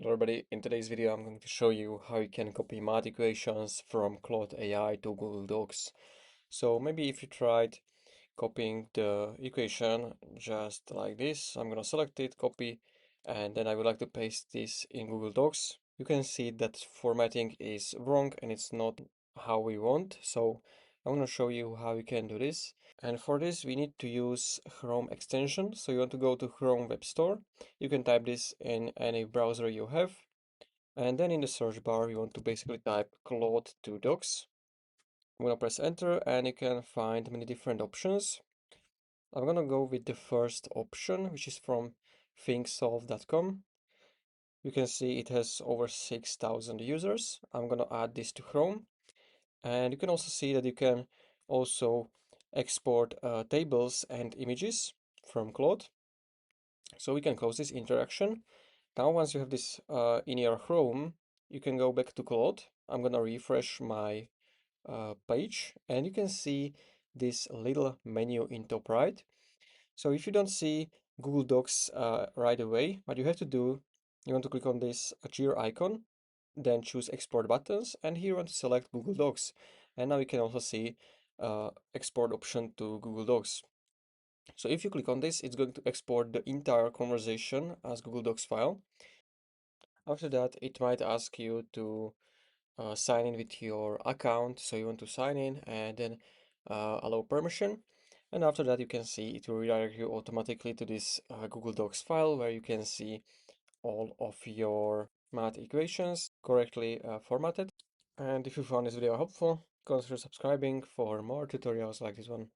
Hello everybody, in today's video I'm going to show you how you can copy math equations from Claude AI to Google Docs. So maybe if you tried copying the equation just like this, I'm going to select it, copy, and then I would like to paste this in Google Docs. You can see that formatting is wrong and it's not how we want. So I'm going to show you how you can do this. And for this, we need to use Chrome extension. So you want to go to Chrome Web Store. You can type this in any browser you have. And then in the search bar, you want to basically type Claude to Docs. I'm going to press enter and you can find many different options. I'm going to go with the first option, which is from thinksolve.com. You can see it has over 6,000 users. I'm going to add this to Chrome. And you can also see that you can also export tables and images from Claude. So we can close this interaction. Now, once you have this in your Chrome, you can go back to Claude. I'm gonna refresh my page and you can see this little menu in top right. So if you don't see Google Docs right away, what you have to do, you want to click on this gear icon, then choose export buttons, and here you want to select Google Docs. And now you can also see export option to Google Docs. So if you click on this, it's going to export the entire conversation as Google Docs file. After that, it might ask you to sign in with your account. So you want to sign in and then allow permission. And after that, you can see it will redirect you automatically to this Google Docs file where you can see all of your math equations correctly formatted. And if you found this video helpful, consider subscribing for more tutorials like this one.